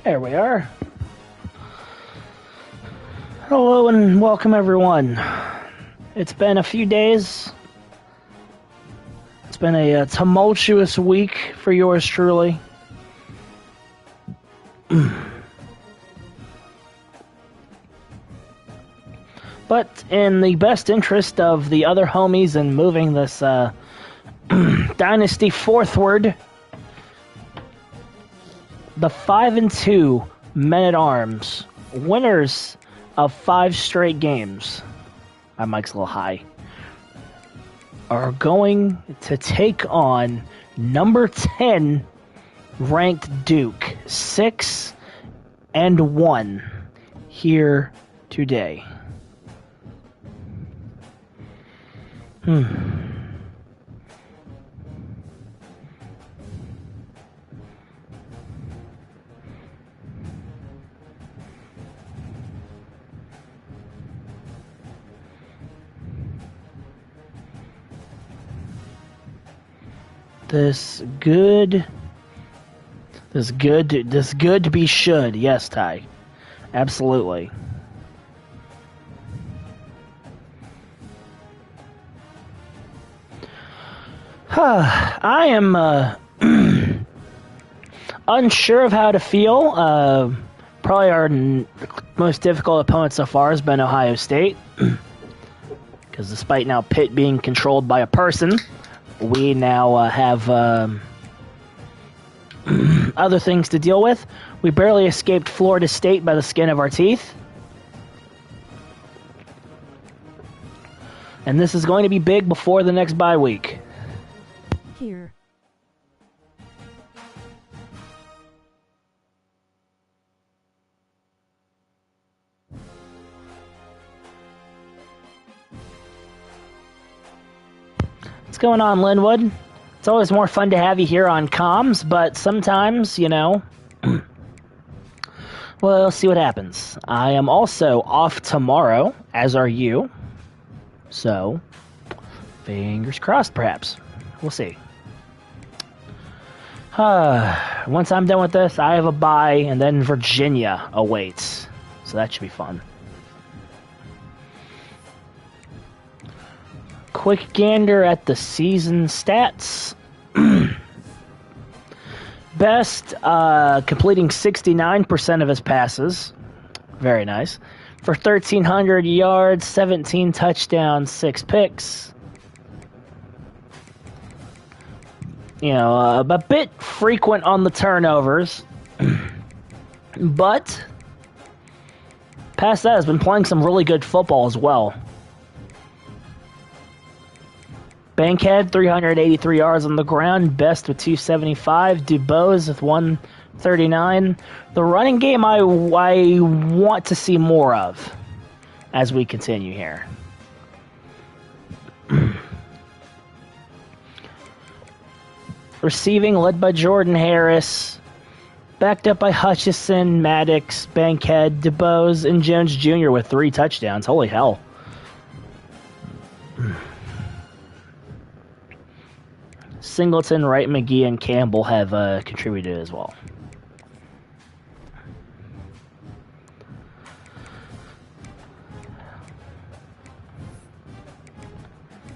There we are. Hello and welcome everyone. It's been a few days. It's been a tumultuous week for yours truly. But in the best interest of the other homies and moving this Dynasty forthward, the 5-2 Men-at-Arms, winners of 5 straight games, my mic's a little high, are going to take on number 10 ranked Duke, 6-1 here today. This good to be should. Yes, Ty. Absolutely. I am unsure of how to feel. Probably our most difficult opponent so far has been Ohio State. Because despite now Pitt being controlled by a person, we now have other things to deal with. We barely escaped Florida State by the skin of our teeth. And this is going to be big before the next bye week. Here. What's going on, Linwood? It's always more fun to have you here on comms, but sometimes, you know, well, we'll see what happens. I am also off tomorrow, as are you. So, fingers crossed, perhaps. We'll see. Once I'm done with this, I have a bye, and then Virginia awaits. So that should be fun. Quick gander at the season stats. Best, completing 69% of his passes. Very nice. For 1,300 yards, 17 touchdowns, 6 picks. You know, a bit frequent on the turnovers. But past that, has been playing some really good football as well. Bankhead, 383 yards on the ground, best with 275. DuBose with 139. The running game I want to see more of as we continue here. Receiving, led by Jordan Harris, backed up by Hutchison, Maddox, Bankhead, DuBose, and Jones Jr. with 3 touchdowns. Holy hell. Singleton, Wright, McGee, and Campbell have contributed as well.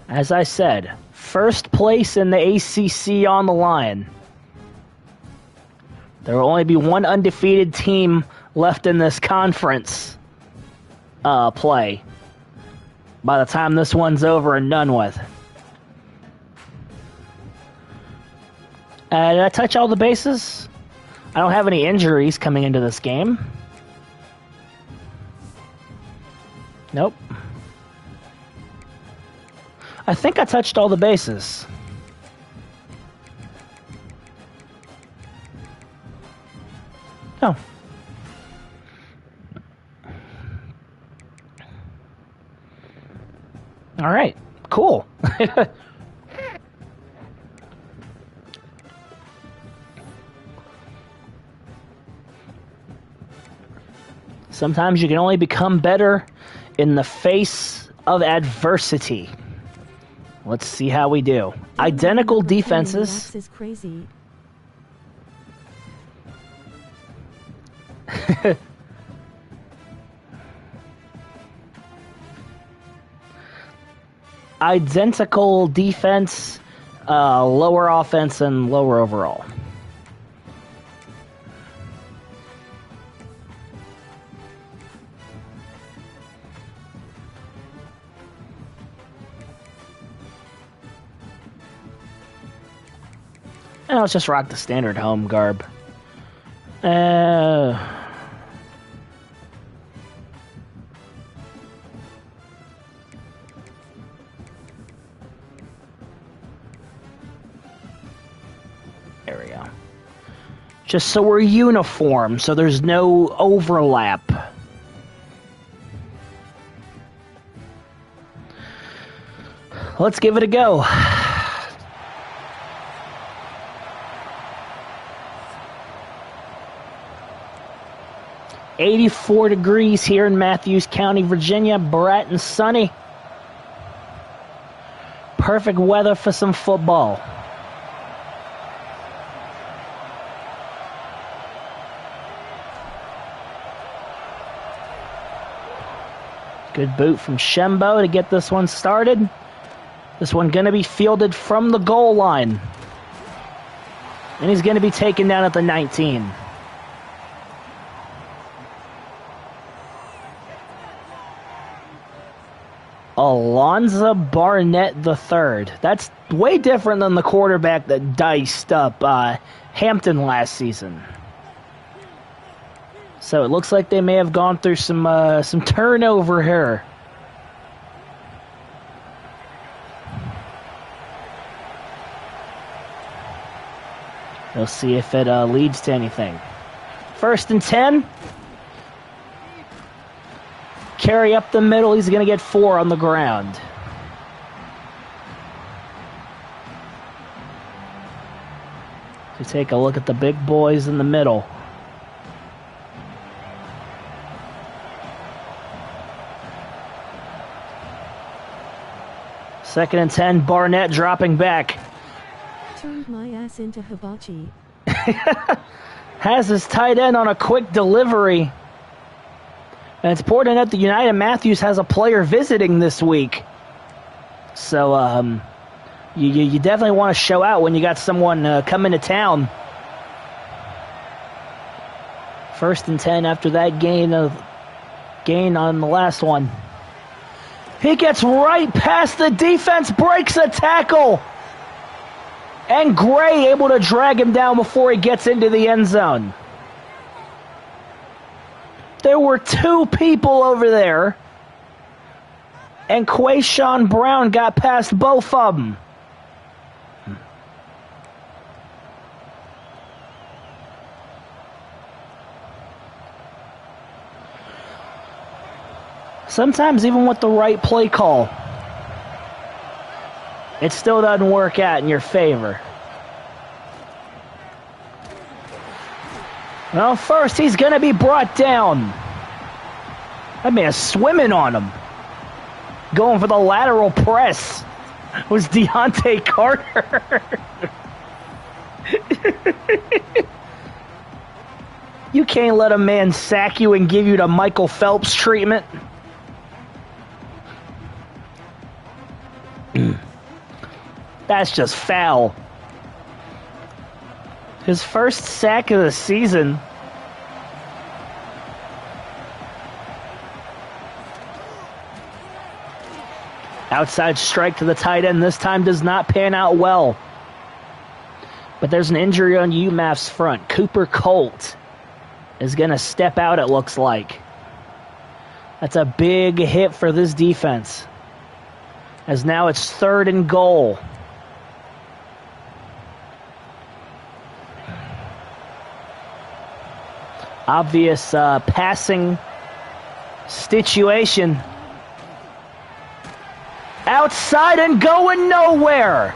As I said, first place in the ACC on the line. There will only be one undefeated team left in this conference play by the time this one's over and done with. Did I touch all the bases? I don't have any injuries coming into this game. Nope. I think I touched all the bases. Oh. All right. Cool. Sometimes you can only become better in the face of adversity. Let's see how we do. Identical defenses. Is crazy. Identical defense, lower offense, and lower overall. And let's just rock the standard home garb. There we go. Just so we're uniform, so there's no overlap. Let's give it a go. "84 degrees here in Matthews County, Virginia. Bright and sunny. Perfect weather for some football. Good boot from Shembo to get this one started. This one going to be fielded from the goal line. And he's going to be taken down at the 19. Alonzo Barnett III. That's way different than the quarterback that diced up Hampton last season. So it looks like they may have gone through some turnover here. We'll see if it leads to anything. 1st and 10. Carry up the middle. He's going to get 4 on the ground. So take a look at the big boys in the middle. Second and 10, Barnett dropping back. Turned my ass into hibachi. Has his tight end on a quick delivery. And it's important that the United Matthews has a player visiting this week. So you definitely want to show out when you got someone coming to town. 1st and 10 after that gain on the last one. He gets right past the defense, breaks a tackle. And Gray able to drag him down before he gets into the end zone. There were 2 people over there. And Quayshawn Brown got past both of them. Sometimes even with the right play call, it still doesn't work out in your favor. Well, first he's going to be brought down. That man's swimming on him. Going for the lateral press was Deontay Carter. You can't let a man sack you and give you the Michael Phelps treatment. That's just foul. His first sack of the season. Outside strike to the tight end. This time does not pan out well. But there's an injury on UMass's front. Cooper Colt is going to step out, it looks like. That's a big hit for this defense. As now it's 3rd and goal. Obvious passing situation. Outside and going nowhere.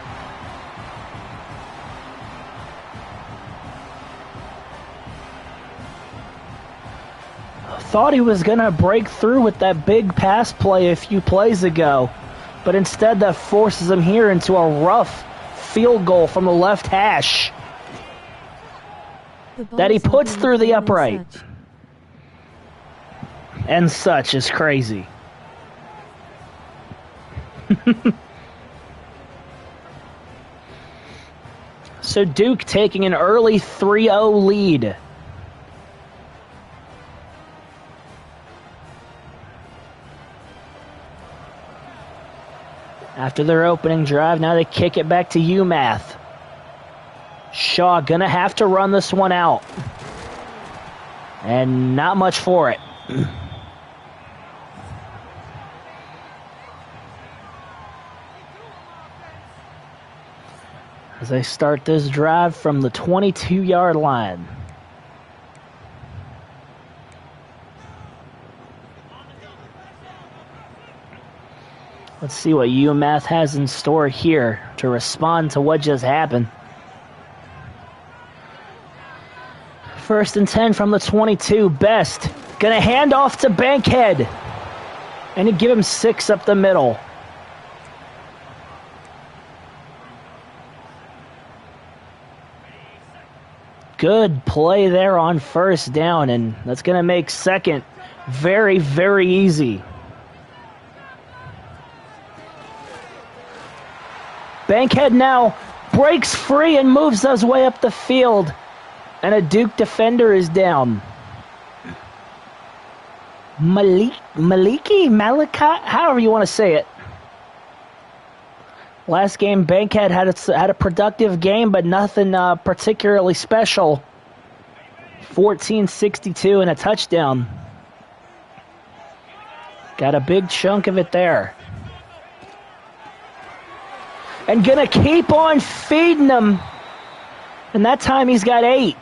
Thought he was going to break through with that big pass play a few plays ago. But instead that forces him here into a rough field goal from the left hash. That he puts through the upright. and such is crazy. So Duke taking an early 3-0 lead. After their opening drive, now they kick it back to UMass. Shaw gonna have to run this one out. And not much for it. As they start this drive from the 22-yard line. Let's see what UMass has in store here to respond to what just happened. 1st and 10 from the 22. Best. Gonna hand off to Bankhead. And you give him 6 up the middle. Good play there on 1st down, and that's going to make 2nd very, very easy. Bankhead now breaks free and moves his way up the field, and a Duke defender is down. Malachi, however you want to say it. Last game, Bankhead had a productive game, but nothing particularly special. 14-62 and a touchdown. Got a big chunk of it there. And gonna keep on feeding them. And that time he's got 8.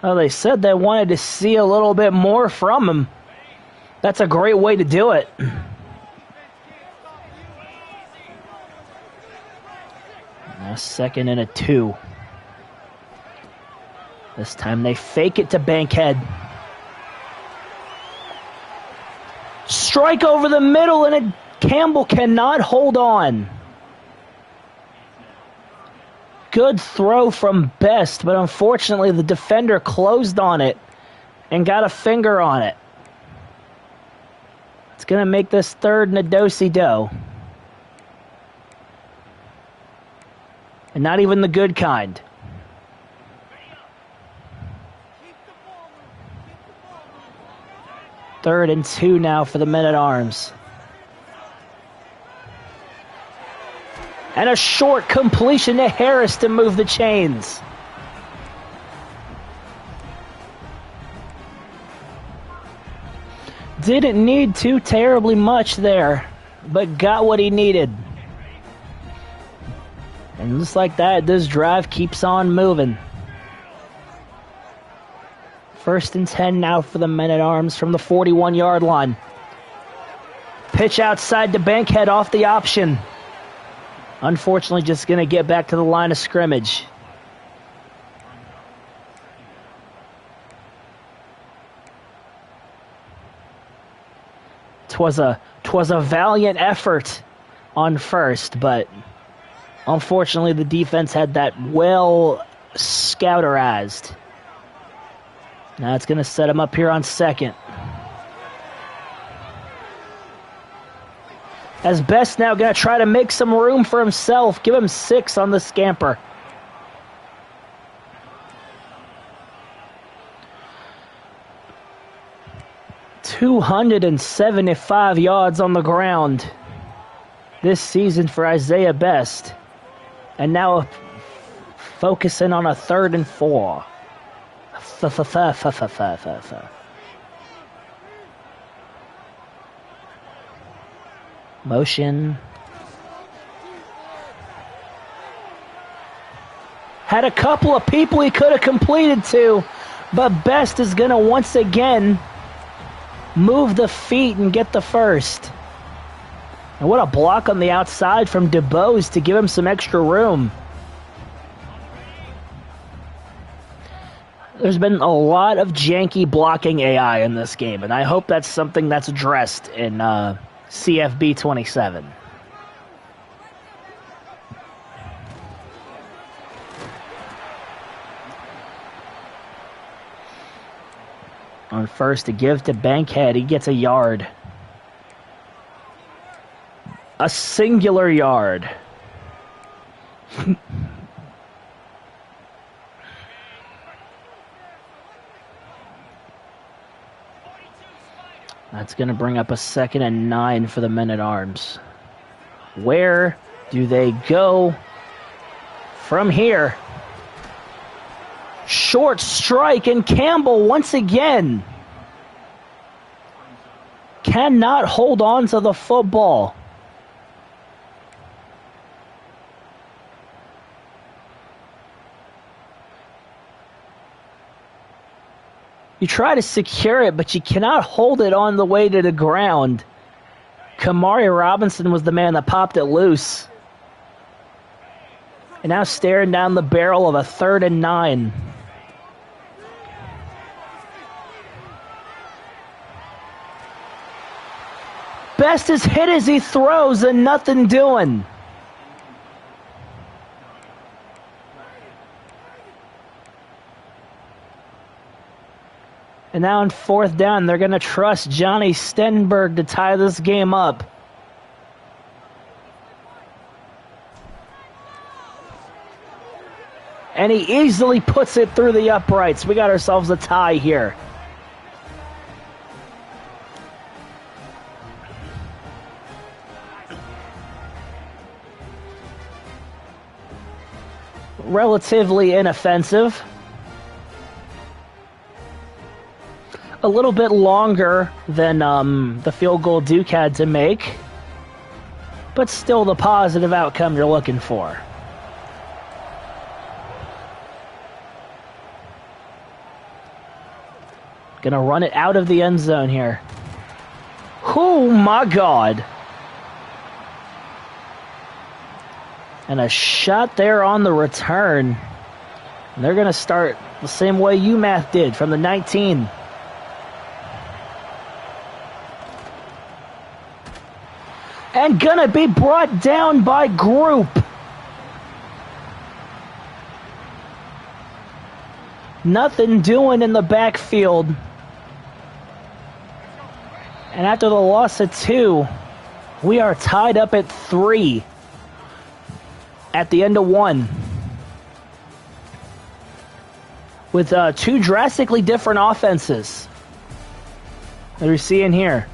Well, they said they wanted to see a little bit more from him. That's a great way to do it. Now 2nd and 2. This time they fake it to Bankhead. Strike over the middle, and Campbell cannot hold on. Good throw from Best, but unfortunately the defender closed on it and got a finger on it. It's going to make this 3rd and a do-si-do. And not even the good kind. 3rd and 2 now for the Men-at-Arms. And a short completion to Harris to move the chains. Didn't need too terribly much there, but got what he needed. And just like that, this drive keeps on moving. 1st and 10 now for the Men-at-Arms from the 41-yard line. Pitch outside to Bankhead off the option. Unfortunately, just going to get back to the line of scrimmage. Twas a valiant effort on 1st, but unfortunately the defense had that well scouterized. Now it's going to set him up here on 2nd. As Best now going to try to make some room for himself. Give him 6 on the scamper. .275 yards on the ground this season for Isaiah Best. And now focusing on a 3rd and 4. Motion. Had a couple of people he could have completed to, but Best is going to once again move the feet and get the 1st. And what a block on the outside from DeBose to give him some extra room. There's been a lot of janky blocking AI in this game, and I hope that's something that's addressed in CFB 27. On first to give to Bankhead. He gets a yard. A singular yard. That's going to bring up a 2nd and 9 for the Men-at-Arms. Where do they go from here? Short strike, and Campbell once again cannot hold on to the football. You try to secure it, but you cannot hold it on the way to the ground. Kamari Robinson was the man that popped it loose. And now staring down the barrel of a 3rd and 9. Best is hit as he throws and nothing doing. And now on 4th down, they're going to trust Johnny Stenberg to tie this game up. And he easily puts it through the uprights. We got ourselves a tie here. Relatively inoffensive. A little bit longer than the field goal Duke had to make, but still the positive outcome you're looking for. Gonna run it out of the end zone here. Oh my God. And a shot there on the return. And they're gonna start the same way UMass did, from the 19. And gonna be brought down by Group. Nothing doing in the backfield. And after the loss of 2, we are tied up at 3 at the end of 1. With 2 drastically different offenses that we're seeing here.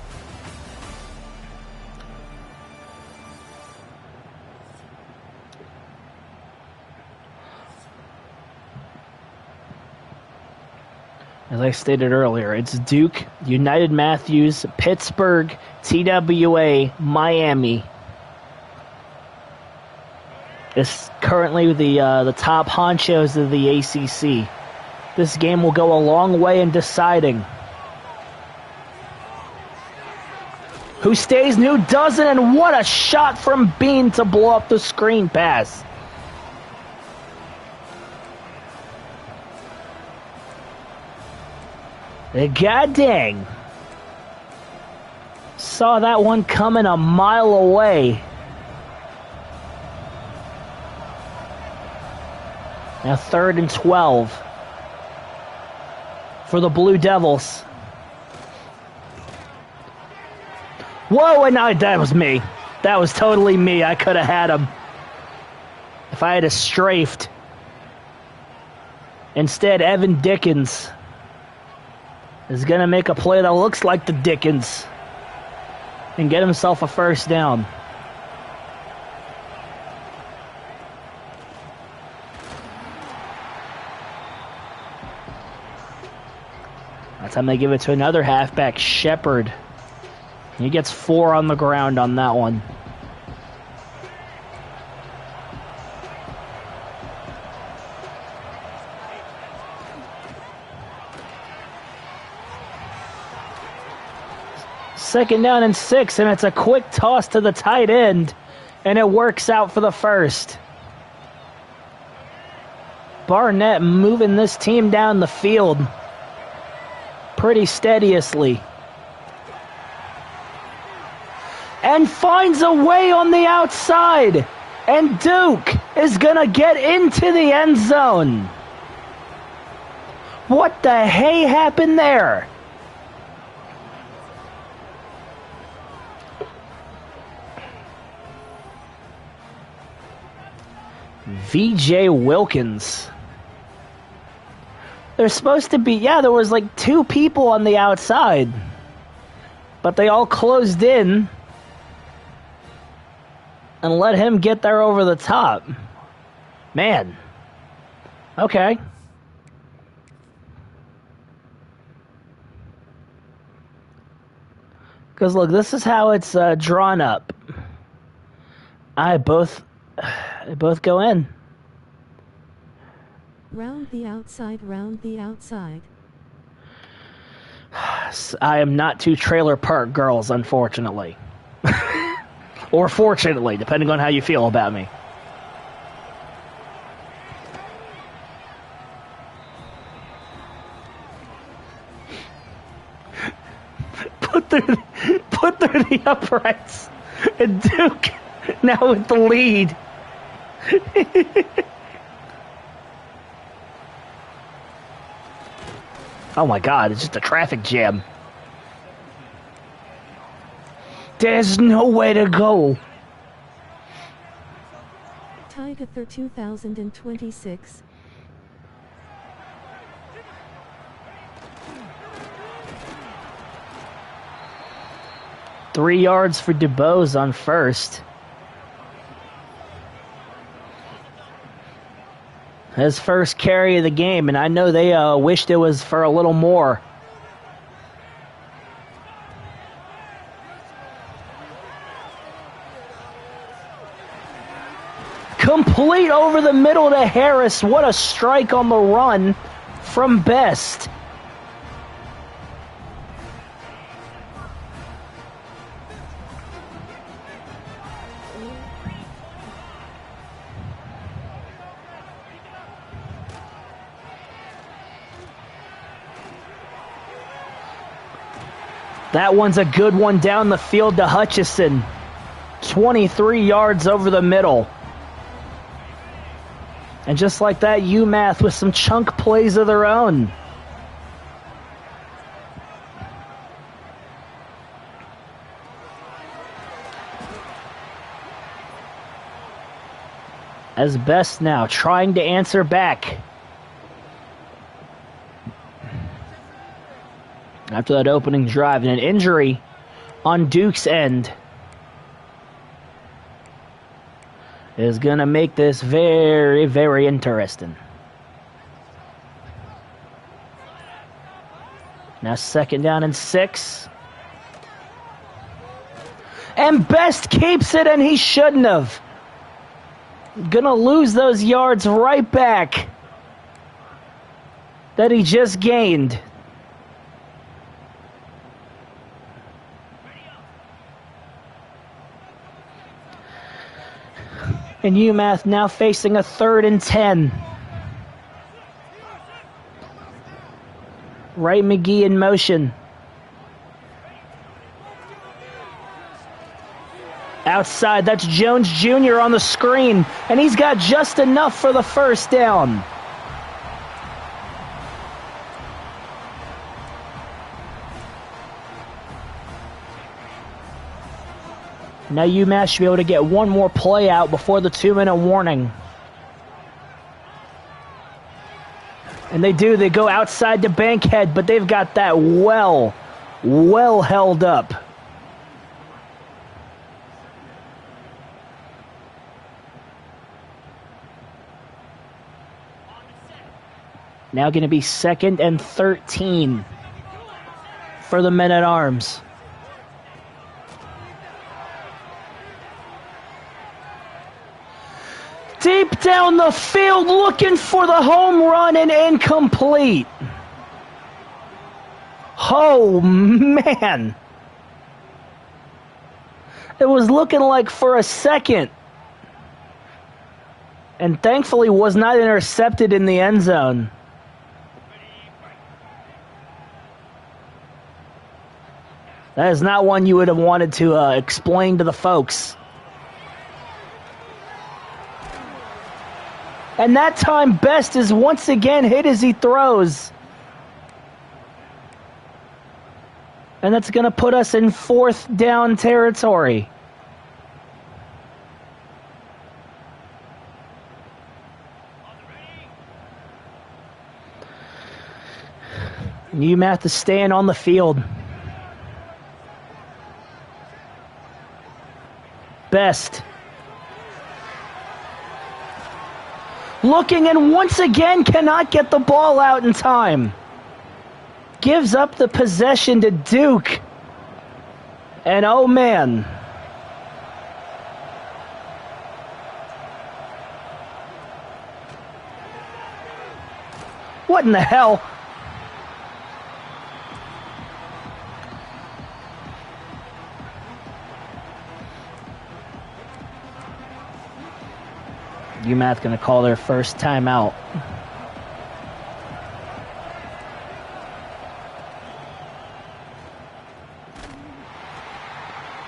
As I stated earlier, it's Duke, United Matthews, Pittsburgh, TWA, Miami. It's currently the top honchos of the ACC. This game will go a long way in deciding who stays and who doesn't, and what a shot from Bean to blow up the screen pass. God dang. Saw that one coming a mile away. Now 3rd and 12 for the Blue Devils. Whoa, and that was me. That was totally me. I could have had him if I had strafed. Instead, Evan Dickens is going to make a play that looks like the Dickens and get himself a 1st down. That time they give it to another halfback, Shepard. He gets 4 on the ground on that one. Second down and 6, and it's a quick toss to the tight end, and it works out for the 1st. Barnett moving this team down the field pretty steadiously. And finds a way on the outside, and Duke is going to get into the end zone. What the hey happened there? VJ Wilkins. There's supposed to be, there was like 2 people on the outside. But they all closed in and let him get there over the top. Man. Okay. Because look, this is how it's drawn up. They both go in. Round the outside, round the outside. I am not 2 trailer park girls, unfortunately. Or fortunately, depending on how you feel about me. Put through the uprights. And Duke now with the lead. Oh my God, it's just a traffic jam. There's no way to go. Tiger 2026. Three yards for DuBose on first. His first carry of the game, and I know they wished it was for a little more. Complete over the middle to Harris. What a strike on the run from Best. That one's a good one down the field to Hutchison. 23 yards over the middle. And just like that, UMass with some chunk plays of their own. As Best now trying to answer back. After that opening drive and an injury on Duke's end is going to make this very, very interesting. Now 2nd down and 6. And Best keeps it, and he shouldn't have. Gonna lose those yards right back that he just gained. And UMass now facing a 3rd and 10. Ray McGee in motion. Outside, that's Jones Jr. on the screen, and he's got just enough for the first down. Now UMass should be able to get one more play out before the 2-minute warning. And they do. They go outside to Bankhead, but they've got that well held up. Now going to be 2nd and 13 for the Men-at-Arms. Deep down the field, looking for the home run, and incomplete. Oh, man. It was looking like for a second. And thankfully was not intercepted in the end zone. That is not one you would have wanted to explain to the folks. And that time, Best is once again hit as he throws. And that's going to put us in 4th down territory. UMass is staying on the field. Best. Looking and once again cannot get the ball out in time. Gives up the possession to Duke. And oh man. What in the hell? UMass going to call their first timeout.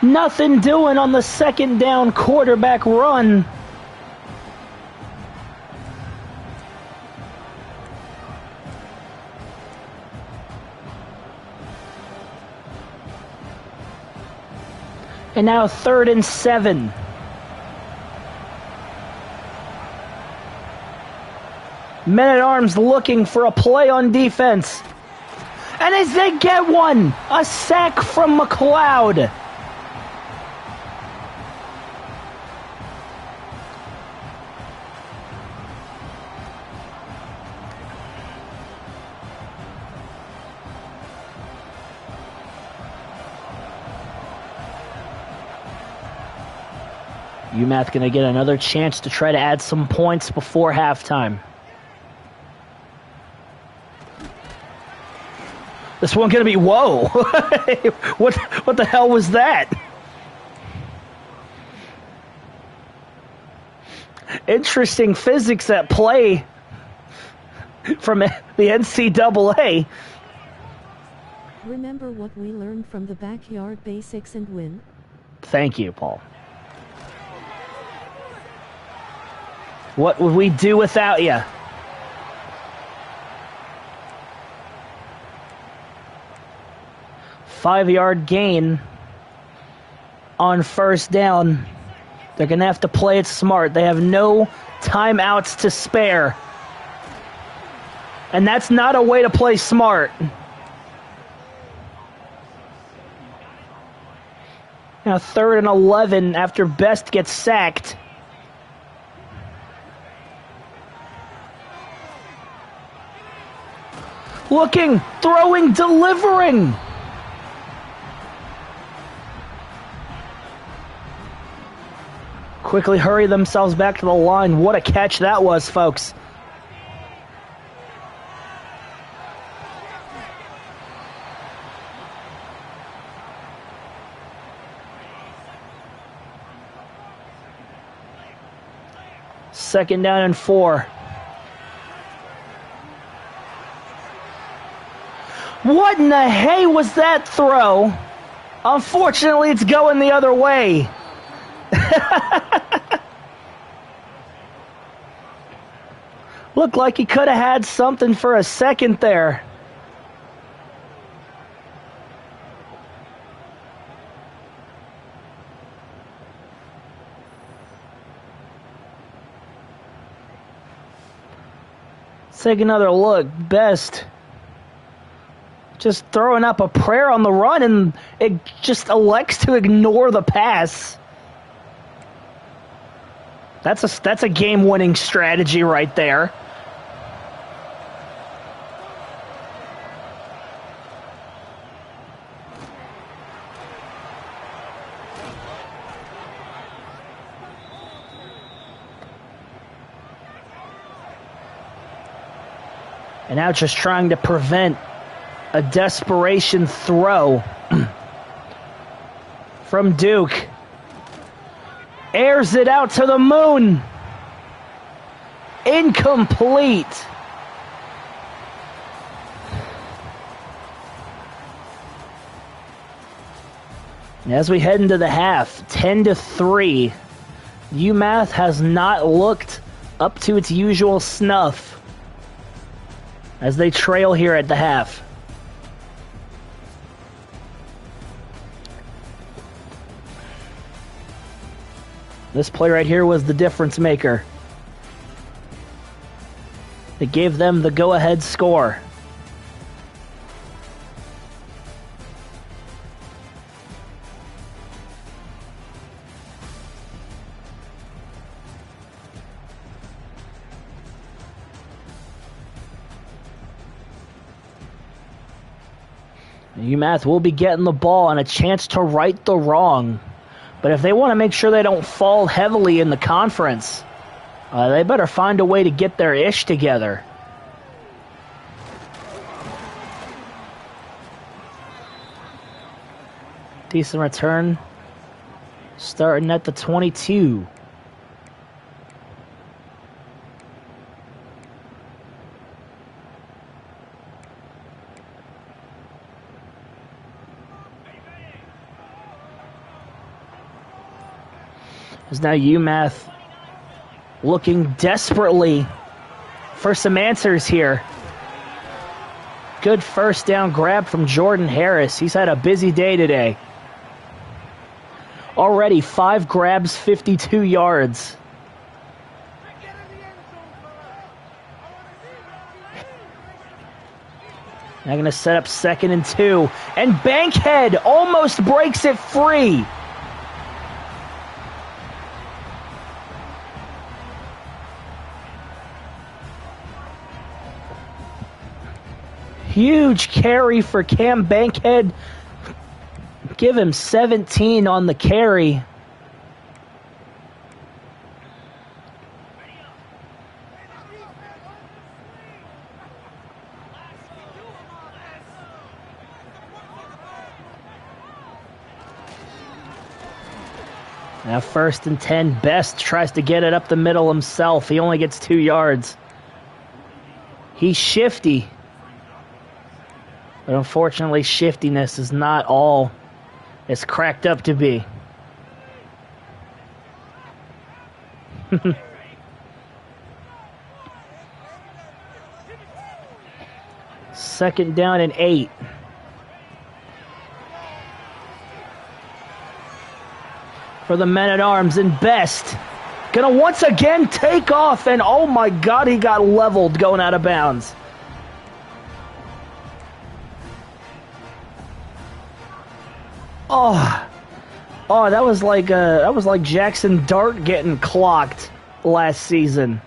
Nothing doing on the second down quarterback run. And now 3rd and 7. Men-at-Arms looking for a play on defense. And as they get one, a sack from McLeod. UMass going to get another chance to try to add some points before halftime. This one going to be, whoa. What the hell was that? Interesting physics at play from the NCAA. Remember what we learned from the backyard basics and win? Thank you, Paul. What would we do without you? Five-yard gain on first down. They're going to have to play it smart. They have no timeouts to spare. And that's not a way to play smart. Now 3rd and 11 after Best gets sacked. Looking, throwing, delivering. Quickly hurry themselves back to the line. What a catch that was, folks. Second down and 4. What in the hay was that throw? Unfortunately, it's going the other way. Looked like he could have had something for a second there. Let's take another look. Best just throwing up a prayer on the run, and it just elects to ignore the pass. That's a game-winning strategy right there. And now just trying to prevent a desperation throw from Duke. Airs it out to the moon. Incomplete. And as we head into the half, 10-3, UMass has not looked up to its usual snuff as they trail here at the half. This play right here was the difference maker. It gave them the go-ahead score. UMass will be getting the ball and a chance to right the wrong. But if they want to make sure they don't fall heavily in the conference, they better find a way to get their ish together. Decent return. Starting at the 22. Is now UMass looking desperately for some answers here. Good first down grab from Jordan Harris. He's had a busy day today. Already 5 grabs, 52 yards. Now going to set up 2nd and 2. And Bankhead almost breaks it free. Huge carry for Cam Bankhead. Give him 17 on the carry. Now 1st and 10. Best tries to get it up the middle himself. He only gets 2 yards. He's shifty. But unfortunately, shiftiness is not all it's cracked up to be. Second down and 8. For the men-at-arms, and Best gonna once again take off, and oh my God, he got leveled going out of bounds. Oh, that was like Jackson Dart getting clocked last season.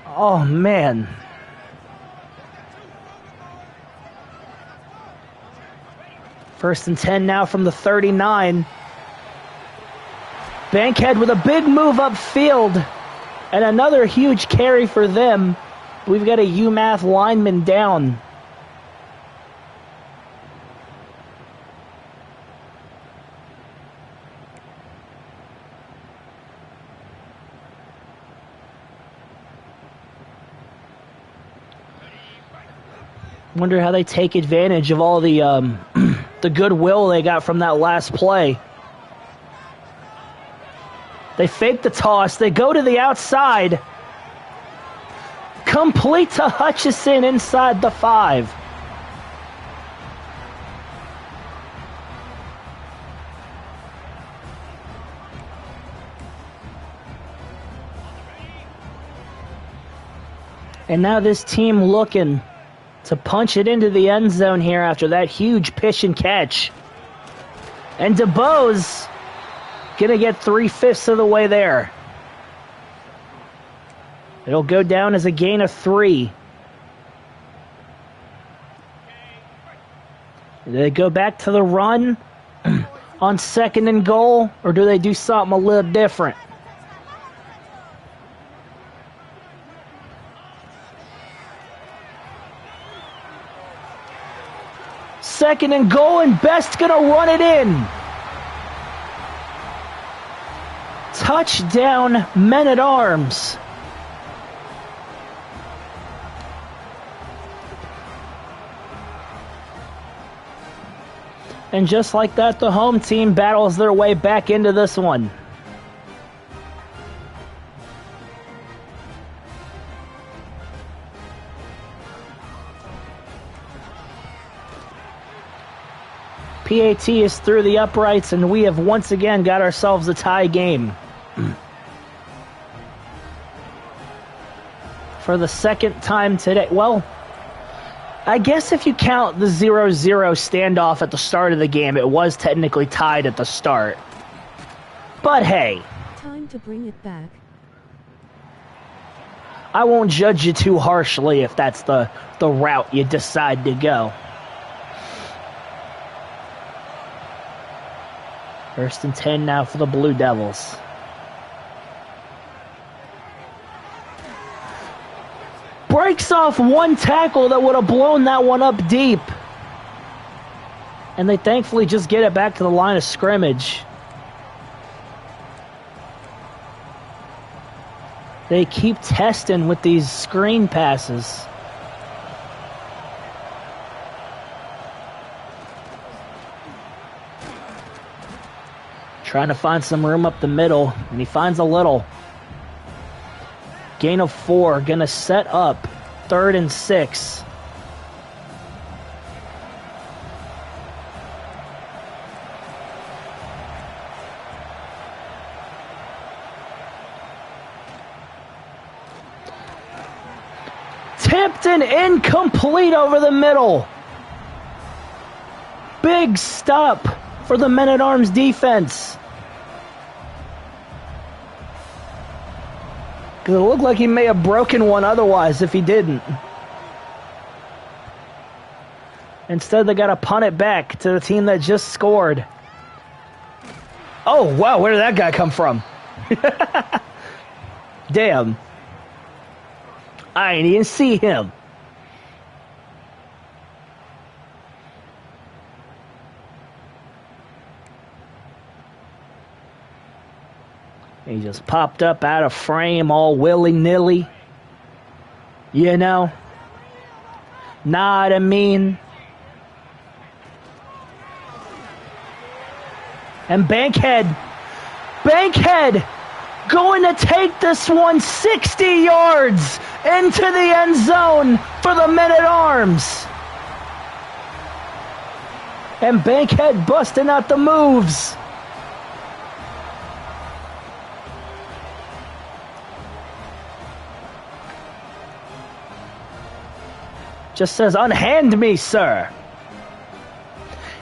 Oh man. First and 10 now from the 39. Bankhead with a big move upfield and another huge carry for them. We've got a UMass lineman down. Wonder how they take advantage of all the the goodwill they got from that last play. They fake the toss. They go to the outside. Complete to Hutchison inside the 5. And now this team looking to punch it into the end zone here after that huge pitch and catch. And DeBose gonna get 3/5 of the way there. It'll go down as a gain of 3. Do they go back to the run on 2nd and goal, or do they do something a little different? Second and goal, and Best gonna run it in. Touchdown, Men-at-Arms. And just like that, the home team battles their way back into this one. PAT is through the uprights, and we have once again got ourselves a tie game. For the second time today. Well, I guess if you count the 0-0 standoff at the start of the game, it was technically tied at the start. But hey. Time to bring it back. I won't judge you too harshly if that's the route you decide to go. First and 10 now for the Blue Devils. Breaks off one tackle that would have blown that one up deep. And they thankfully just get it back to the line of scrimmage. They keep testing with these screen passes. Trying to find some room up the middle, and he finds a little. Gain of 4, gonna set up 3rd and 6. Tipped and incomplete over the middle. Big stop for the Men-at-Arms defense. Because it looked like he may have broken one otherwise if he didn't. Instead, they got to punt it back to the team that just scored. Oh, wow, where did that guy come from? Damn. I didn't even see him. He just popped up out of frame all willy-nilly. You know? Know what I mean? And Bankhead going to take this one 60 yards into the end zone for the Men-at-Arms. And Bankhead busting out the moves. Just says, unhand me, sir.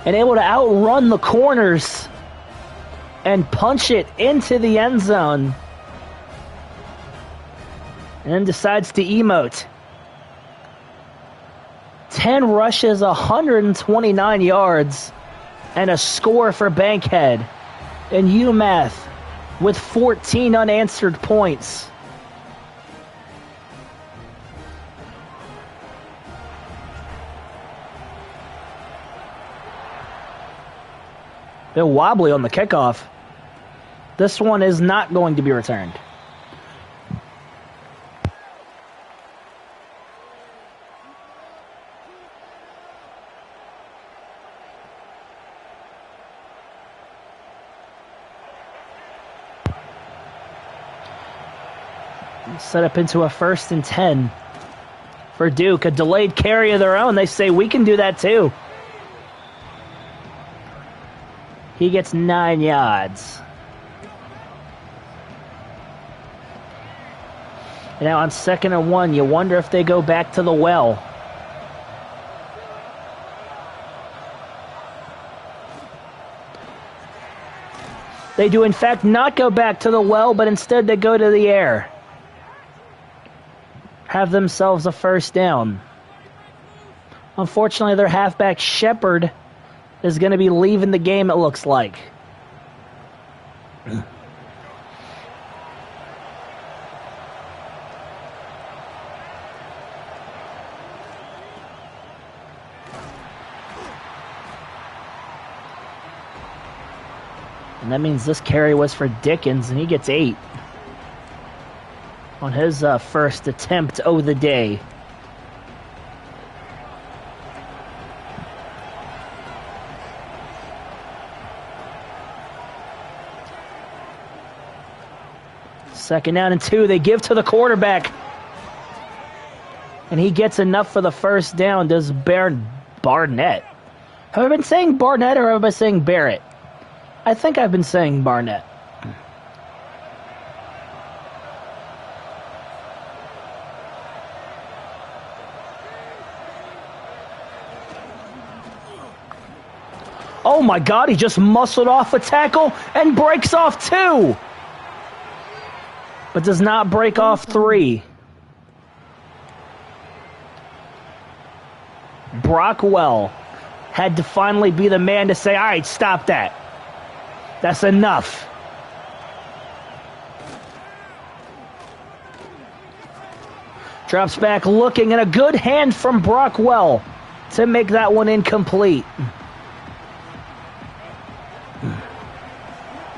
And able to outrun the corners and punch it into the end zone. And then decides to emote. 10 rushes, 129 yards, and a score for Bankhead. And UMass with 14 unanswered points. Bit wobbly on the kickoff. This one is not going to be returned. Set up into a 1st and 10 for Duke. A delayed carry of their own. They say we can do that too. He gets 9 yards. And now on 2nd and 1, you wonder if they go back to the well. They do in fact not go back to the well, but instead they go to the air. Have themselves a 1st down. Unfortunately, their halfback Shepard is going to be leaving the game, it looks like. And that means this carry was for Dickens, and he gets 8 on his first attempt of the day. Second down and 2. They give to the quarterback. And he gets enough for the 1st down. Does Barnett. Have I been saying Barnett or have I been saying Barrett? I think I've been saying Barnett. Oh my God, he just muscled off a tackle and breaks off 2. But does not break off 3. Brockwell had to finally be the man to say, all right, stop that. That's enough. Drops back looking, and a good hand from Brockwell to make that one incomplete.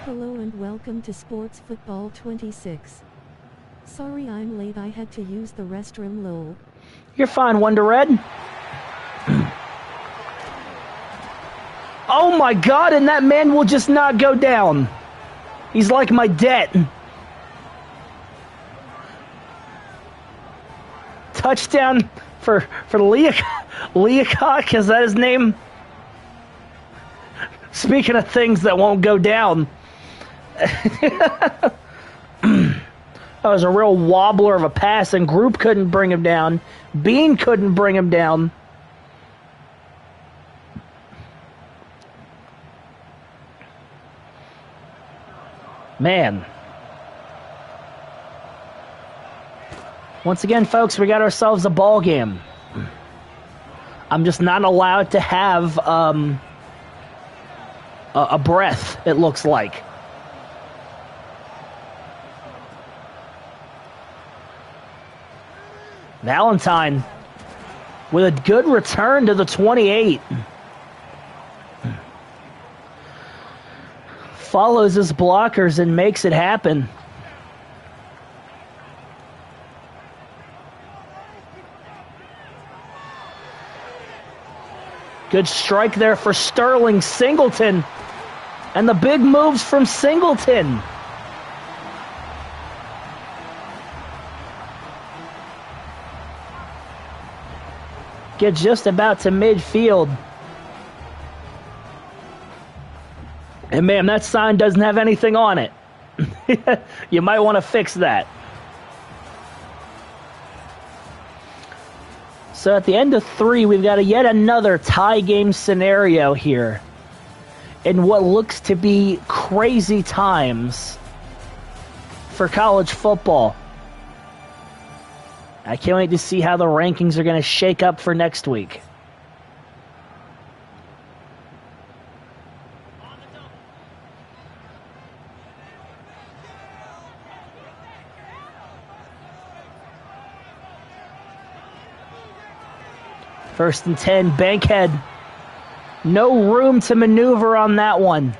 Hello and welcome to Sports Football 26. Sorry I'm late, I had to use the restroom, lol. You're fine, Wonder Red. Oh my God, and that man will just not go down. He's like my debt. Touchdown for Leacock, is that his name? Speaking of things that won't go down. That was a real wobbler of a pass, and Group couldn't bring him down. Bean couldn't bring him down. Man. Once again, folks, we got ourselves a ball game. I'm just not allowed to have a breath, it looks like. Valentine with a good return to the 28. Follows his blockers and makes it happen. Good strike there for Sterling Singleton. And the big moves from Singleton. Get just about to midfield. And man, that sign doesn't have anything on it. You might want to fix that. So at the end of 3, we've got yet another tie game scenario here. In what looks to be crazy times for college football. I can't wait to see how the rankings are going to shake up for next week. First and 10, Bankhead. No room to maneuver on that one.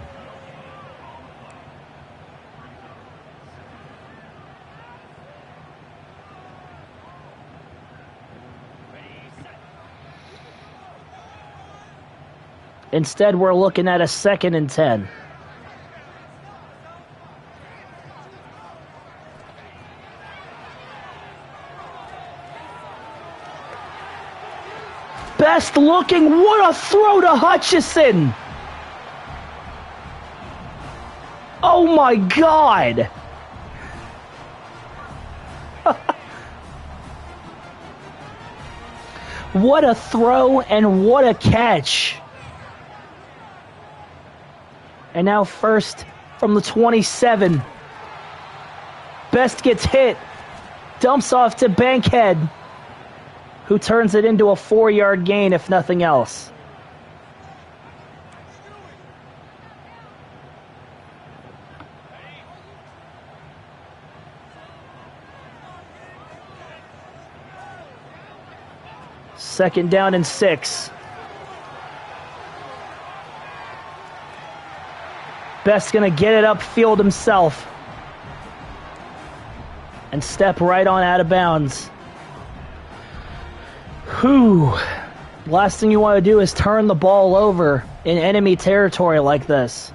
Instead, we're looking at a 2nd and 10. Best looking, what a throw to Hutchison! Oh my God! What a throw and what a catch! And now first from the 27. Best gets hit, dumps off to Bankhead, who turns it into a 4-yard gain, if nothing else. Second down and 6. Best's going to get it upfield himself and step right on out of bounds. Whew. Last thing you want to do is turn the ball over in enemy territory like this.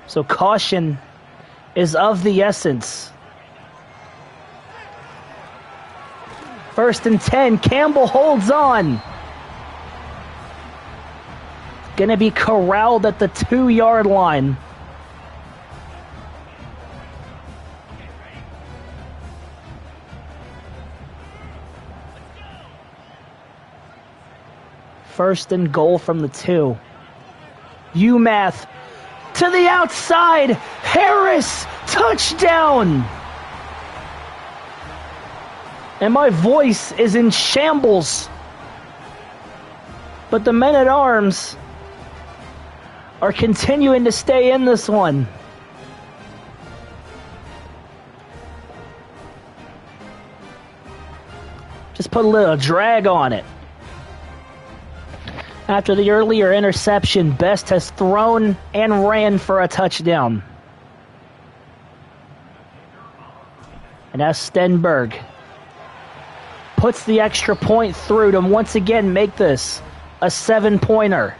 So caution is of the essence. First and 10, Campbell holds on. Gonna be corralled at the 2-yard line. First and goal from the 2. UMass to the outside. Harris, touchdown. And my voice is in shambles. But the men-at-arms are continuing to stay in this one. Just put a little drag on it. After the earlier interception, Best has thrown and ran for a touchdown. And as Stenberg puts the extra point through to once again make this a 7-pointer.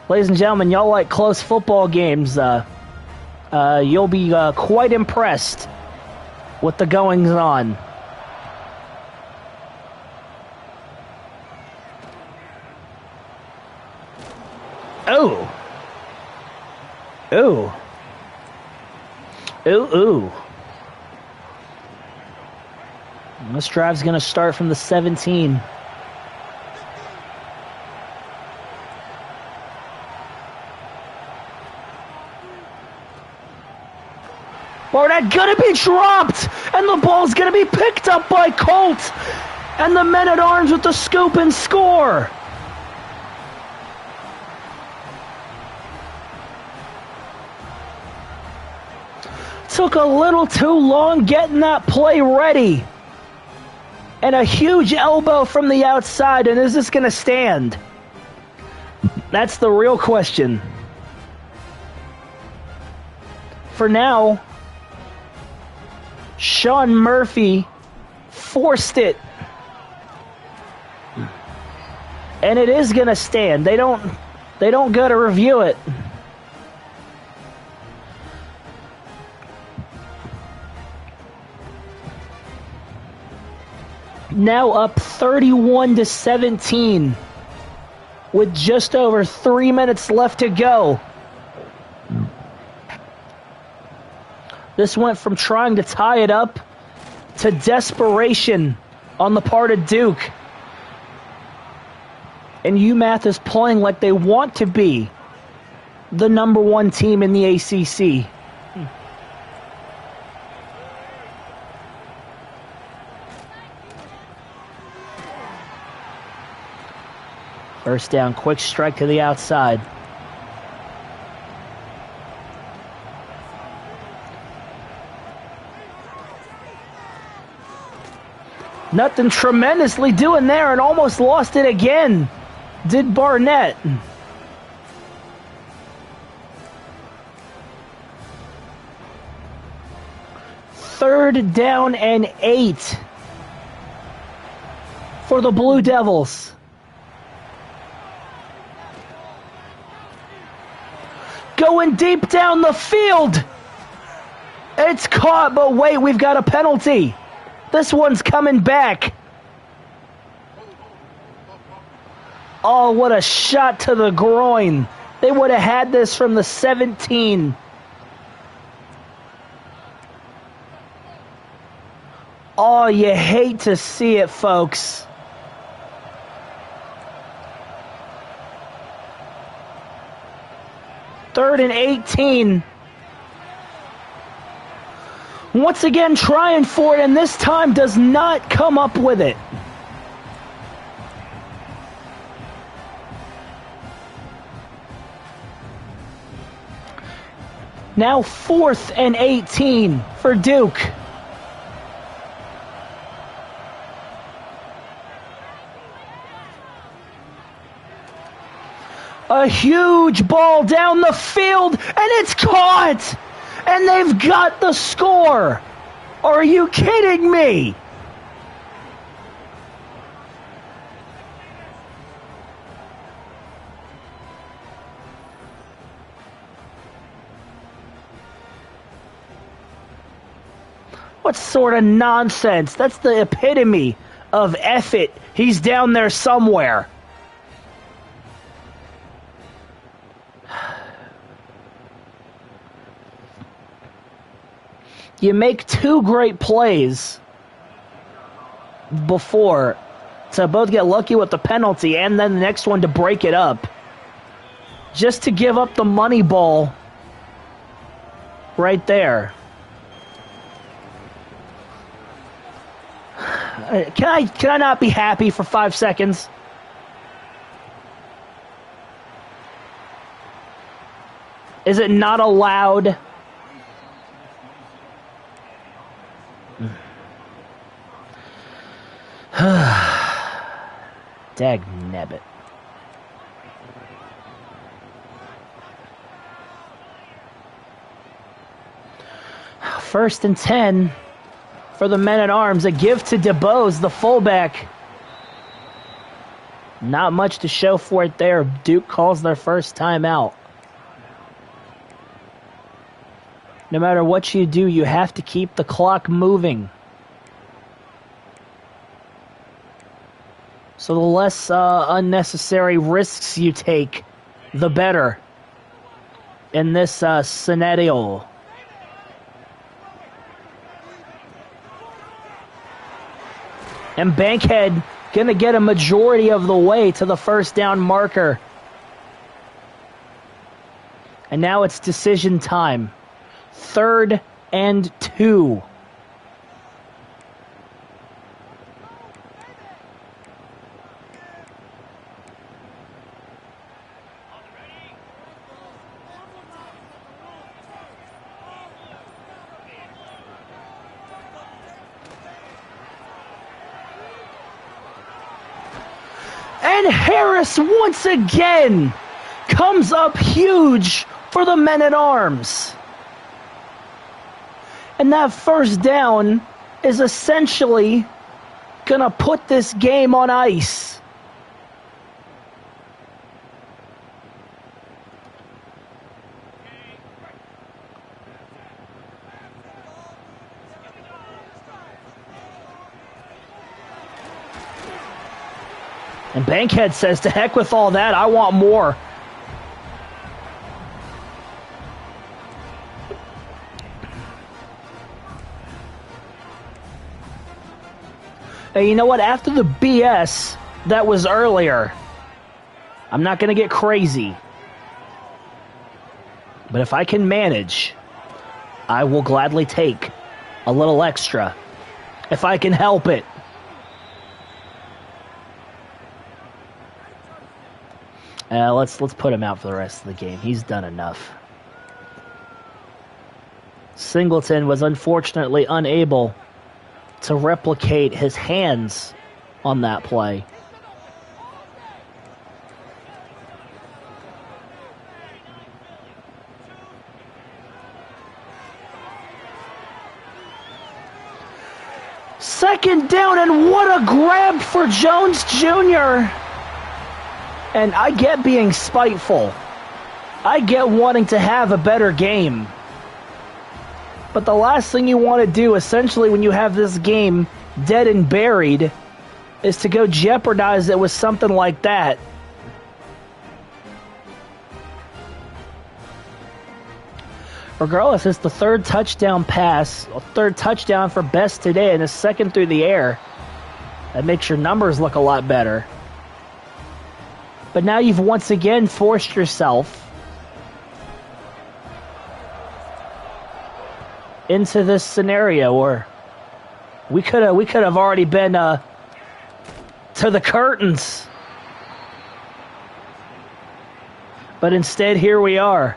Ladies and gentlemen, y'all like close football games. You'll be quite impressed with the goings-on. Oh. Ooh. Ooh, ooh. This drive's going to start from the 17. Barnett going to be dropped, and the ball's going to be picked up by Colt, and the men-at-arms with the scoop and score. Took a little too long getting that play ready. And a huge elbow from the outside, and is this going to stand? That's the real question. For now, Sean Murphy forced it. And it is going to stand. They don't go to review it. Now up 31-17 with just over 3 minutes left to go. This went from trying to tie it up to desperation on the part of Duke. And UMass is playing like they want to be the number one team in the ACC. First down, quick strike to the outside. Nothing tremendously doing there, and almost lost it again. Did Barnett. Third down and 8 for the Blue Devils. Going deep down the field. It's caught, but wait, we've got a penalty. This one's coming back. Oh, what a shot to the groin. They would have had this from the 17. Oh, you hate to see it, folks. Third and 18. Once again trying for it, and this time does not come up with it. Now 4th and 18 for Duke. A huge ball down the field, and it's caught! And they've got the score! Are you kidding me? What sort of nonsense? That's the epitome of F it. He's down there somewhere. You make 2 great plays before to both get lucky with the penalty and then the next one to break it up. Just to give up the money ball right there. Can I not be happy for 5 seconds? Is it not allowed? Dag nabbit. First and 10 for the men-at-arms. A give to DeBose, the fullback. Not much to show for it there. Duke calls their first timeout. No matter what you do, you have to keep the clock moving. So the less unnecessary risks you take, the better in this scenario. And Bankhead going to get a majority of the way to the first down marker. And now it's decision time. 3rd and 2. And Harris once again comes up huge for the men-at-arms. And that first down is essentially going to put this game on ice. And Bankhead says, to heck with all that, I want more. Hey, you know what? After the BS that was earlier, I'm not going to get crazy. But if I can manage, I will gladly take a little extra. If I can help it. Let's put him out for the rest of the game. He's done enough. Singleton was unfortunately unable to replicate his hands on that play. Second down, and what a grab for Jones Jr. And I get being spiteful. I get wanting to have a better game. But the last thing you want to do, essentially, when you have this game dead and buried, is to go jeopardize it with something like that. Regardless, it's the third touchdown pass, third touchdown for Best today, and a second through the air. That makes your numbers look a lot better. But now you've once again forced yourself into this scenario where we could have already been to the curtains. But instead, here we are.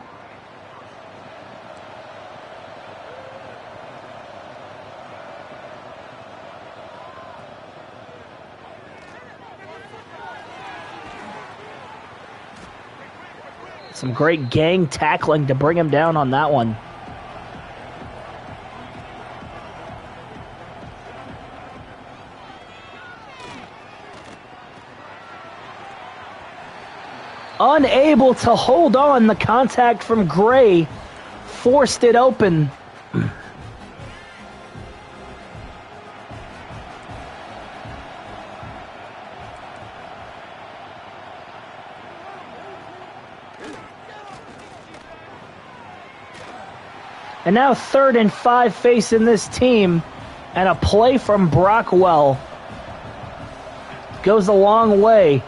Some great gang tackling to bring him down on that one. Unable to hold on, the contact from Gray forced it open. And now 3rd and 5 facing this team, and a play from Brockwell goes a long way.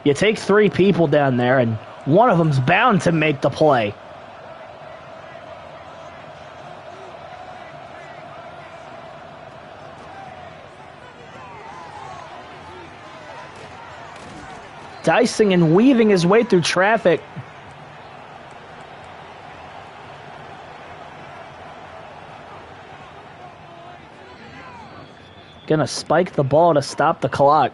You take 3 people down there, and one of them's bound to make the play. Dicing and weaving his way through traffic. Gonna spike the ball to stop the clock.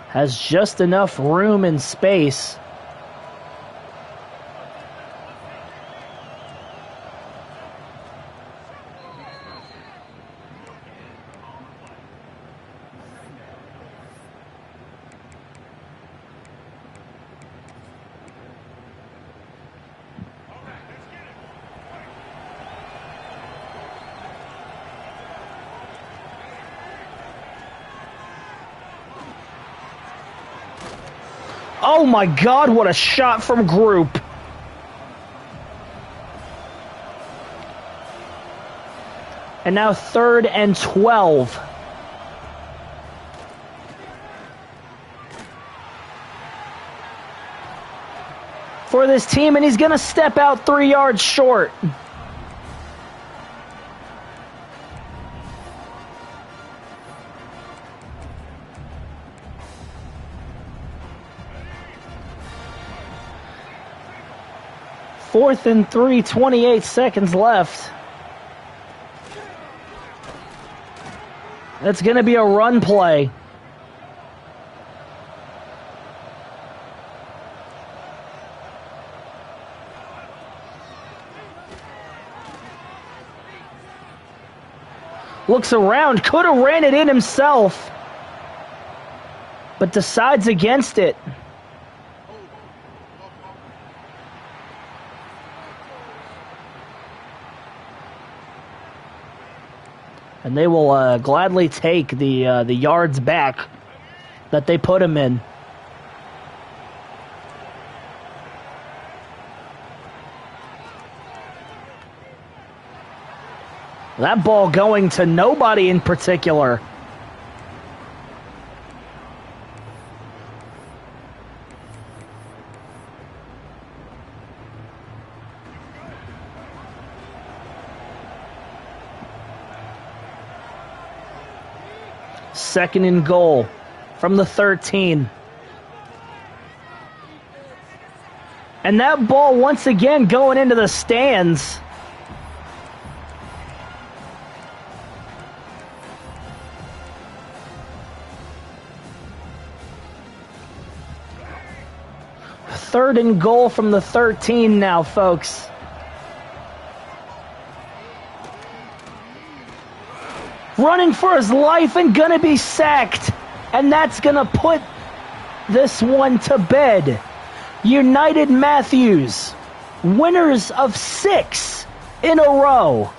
Has just enough room and space. Oh my God, what a shot from Group. And now 3rd and 12. For this team, and he's going to step out 3 yards short. Fourth and 3, 28 seconds left. That's going to be a run play. Looks around, could have ran it in himself, but decides against it. And they will gladly take the yards back that they put him in. That ball going to nobody in particular. Second and goal from the 13. And that ball once again going into the stands. Third and goal from the 13 now, folks. Running for his life and gonna be sacked. And that's gonna put this one to bed. United Matthews, winners of 6 in a row.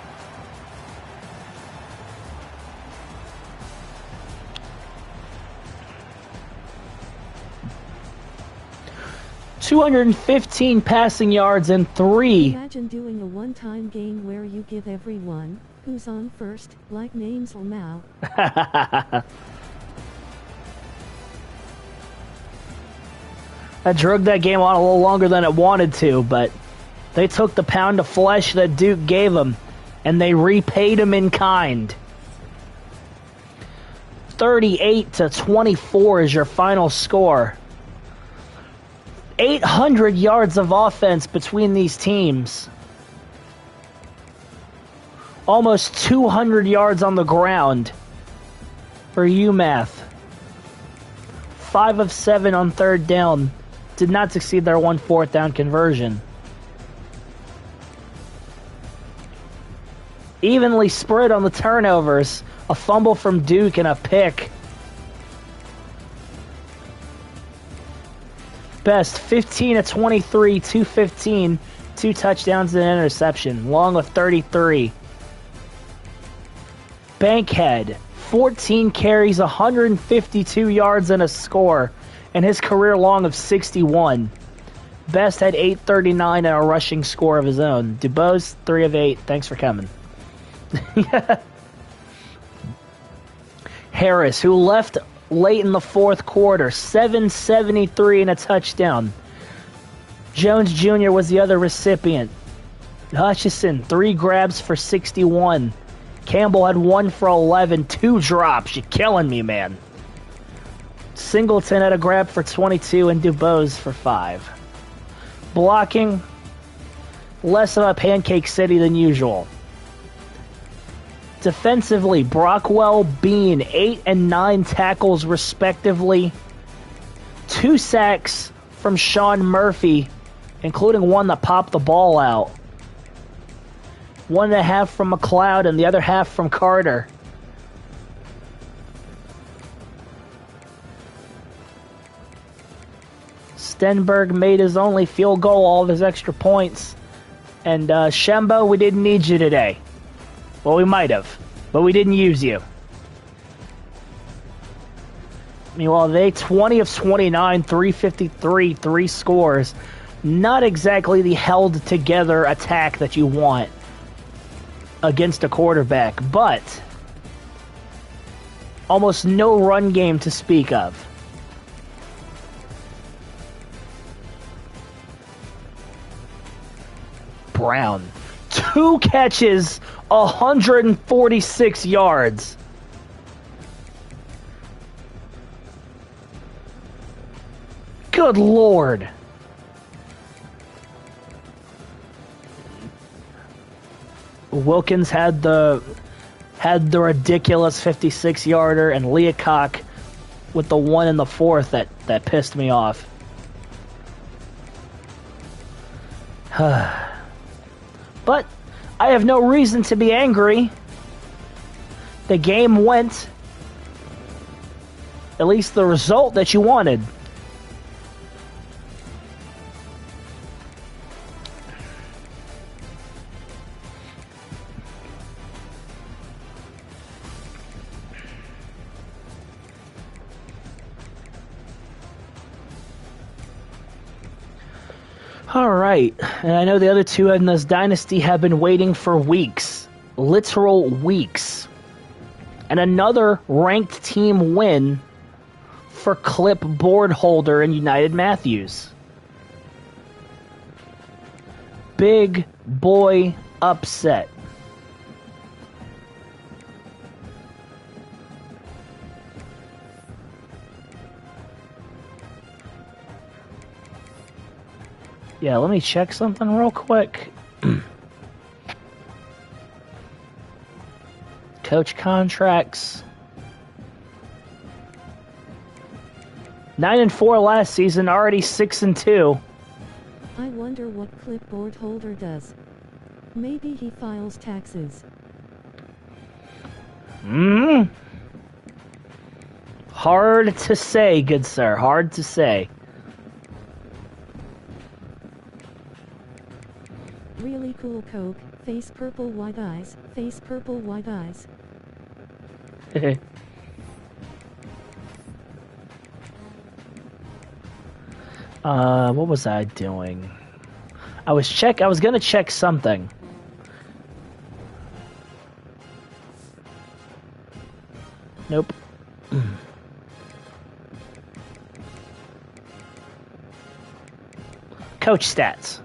...215 passing yards and 3. Imagine doing a one-time game where you give everyone who's on first, like names Lamau. I drug that game on a little longer than it wanted to, but they took the pound of flesh that Duke gave them, and they repaid him in kind. 38-24 is your final score. 800 yards of offense between these teams. Almost 200 yards on the ground for UMass. 5 of 7 on third down. Did not succeed their 1 4th down conversion. Evenly spread on the turnovers. A fumble from Duke and a pick. Best 15-23, 215, 2 touchdowns and an interception. Long of 33. Bankhead, 14 carries, 152 yards and a score, and his career long of 61. Best had 839 and a rushing score of his own. Dubose, 3 of 8. Thanks for coming. Harris, who left late in the fourth quarter, 773 and a touchdown. Jones Jr. was the other recipient. Hutchison, 3 grabs for 61. Campbell had 1 for 11, 2 drops. You're killing me, man. Singleton had a grab for 22 and DuBose for 5. Blocking, less of a pancake city than usual. Defensively, Brockwell, Bean, 8 and 9 tackles respectively. 2 sacks from Sean Murphy, including one that popped the ball out. 1.5 from McLeod and the other half from Carter. Stenberg made his only field goal, all of his extra points. And Shembo, we didn't need you today. Well, we might have, but we didn't use you. Meanwhile, they 20 of 29, 353, 3 scores. Not exactly the held together attack that you want against a quarterback, but almost no run game to speak of. Brown, 2 catches, 146 yards. Good Lord. Wilkins had the ridiculous 56-yarder, and Leacock with the 1 in the fourth that pissed me off. But I have no reason to be angry. The game went, at least the result that you wanted. Alright, and I know the other two in this dynasty have been waiting for weeks. Literal weeks. And another ranked team win for clipboard holder and United Matthews. Big boy upset. Yeah, let me check something real quick. Coach contracts. 9-4 last season, already 6-2. I wonder what clipboard holder does. Maybe he files taxes. Hard to say, good sir. Hard to say. Really cool Coke, face purple white eyes, face purple white eyes. What was I doing? I was gonna check something. Nope. Coach stats.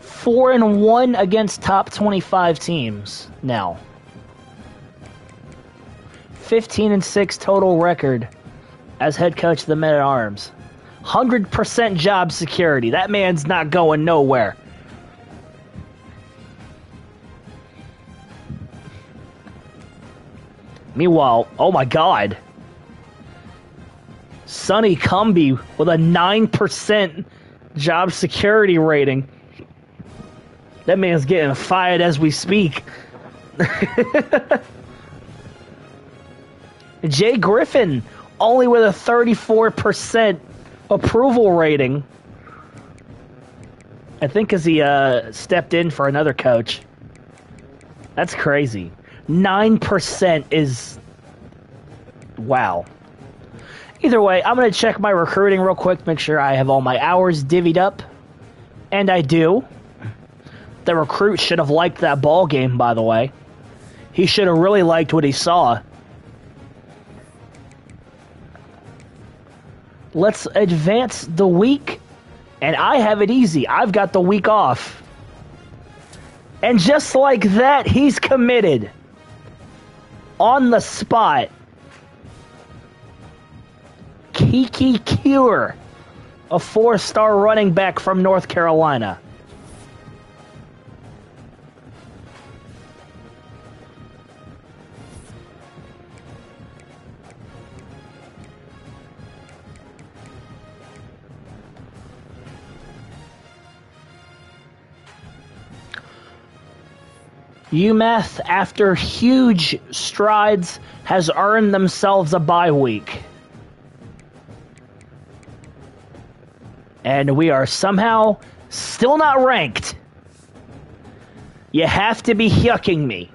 4-1 against top 25 teams now. 15-6 total record as head coach of the Men at Arms. 100% job security. That man's not going nowhere. Meanwhile, oh my God. Sonny Cumby with a 9% job security rating. That man's getting fired as we speak. Jay Griffin, only with a 34% approval rating. I think because he stepped in for another coach. That's crazy. 9% is... Wow. Either way, I'm going to check my recruiting real quick, make sure I have all my hours divvied up. And I do. The recruit should have liked that ball game, by the way. he should have really liked what he saw. Let's advance the week, and I have it easy. I've got the week off. And just like that, he's committed. On the spot. Kiki Cure, a 4-star running back from North Carolina. UMass, after huge strides, has earned themselves a bye week. And we are somehow still not ranked. You have to be yucking me.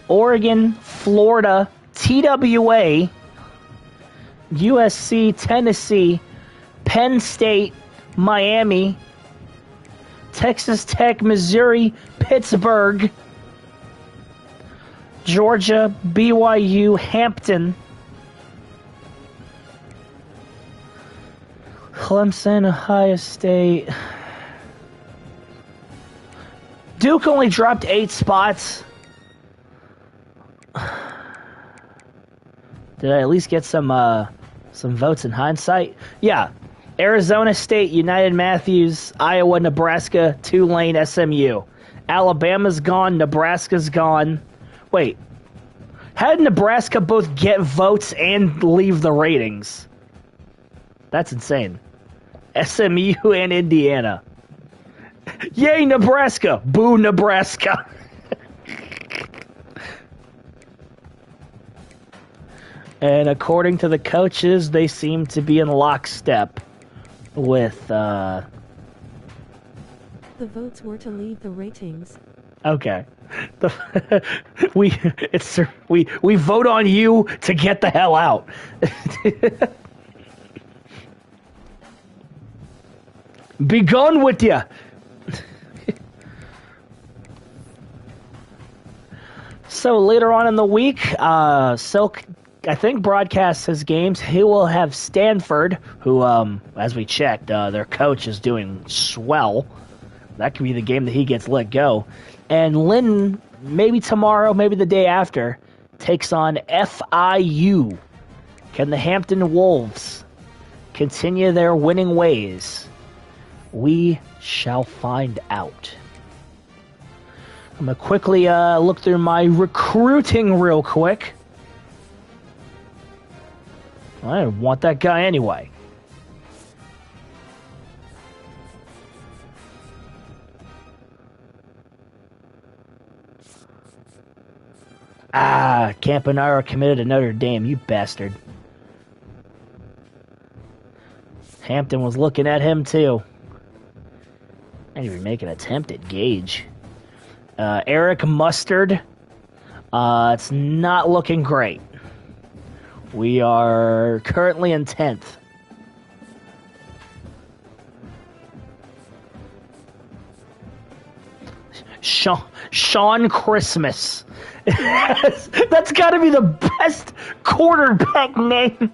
Oregon, Florida, TWA, USC, Tennessee, Penn State, Miami, Texas Tech, Missouri, Pittsburgh, Georgia, BYU, Hampton, Clemson, Ohio State. Duke only dropped 8 spots. Did I at least get some votes in hindsight? Yeah. Arizona State, United Matthews, Iowa, Nebraska, Tulane, SMU. Alabama's gone, Nebraska's gone. Wait. How did Nebraska both get votes and leave the ratings? That's insane. SMU and Indiana. Yay, Nebraska! Boo, Nebraska! And according to the coaches, they seem to be in lockstep with, The votes were to leave the ratings. Okay. We vote on you to get the hell out. Be gone with ya. So later on in the week, Silk, I think, broadcasts his games. He will have Stanford, who, as we checked, their coach is doing swell. That could be the game that he gets let go. And Lynn, maybe tomorrow, maybe the day after, takes on FIU. Can the Hampton Wolves continue their winning ways? We shall find out. I'm going to quickly look through my recruiting real quick. I don't want that guy anyway. Campanaro committed to Notre Dame, you bastard. Hampton was looking at him too. And even make an attempt at Gage. Eric Mustard. It's not looking great. We are currently in 10th. Sean Christmas. That's got to be the best quarterback name.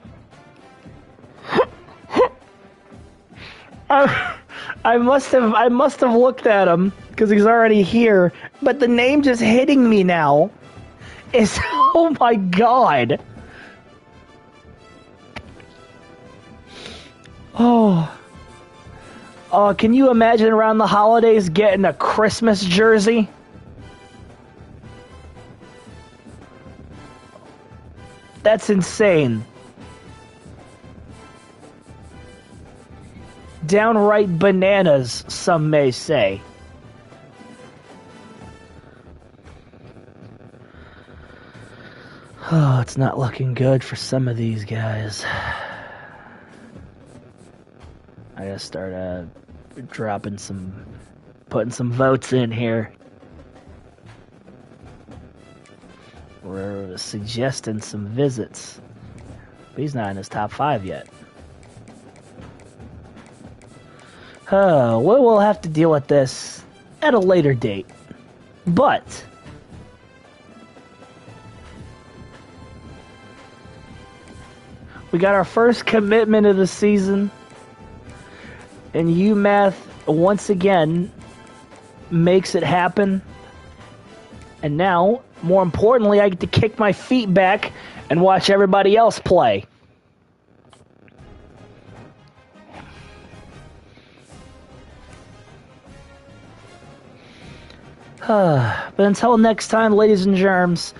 I must have looked at him because he's already here, but the name just hitting me now is, oh my god. Oh, can you imagine around the holidays getting a Christmas jersey? That's insane. Downright bananas, some may say. Oh, it's not looking good for some of these guys. I gotta start putting some votes in here. We're suggesting some visits. But he's not in his top 5 yet. We'll have to deal with this at a later date. But we got our first commitment of the season, and UMass once again makes it happen. And now, more importantly, I get to kick my feet back and watch everybody else play. But until next time, ladies and germs,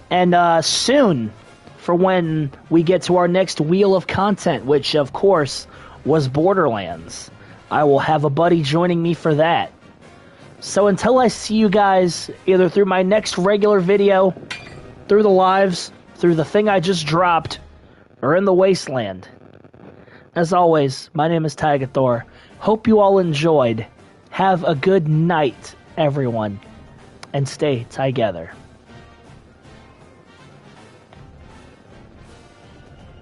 and soon for when we get to our next wheel of content, which, of course, was Borderlands. I will have a buddy joining me for that. So until I see you guys, either through my next regular video, through the lives, through the thing I just dropped, or in the wasteland. As always, my name is Tygathor. Hope you all enjoyed. Have a good night, everyone. And stay together.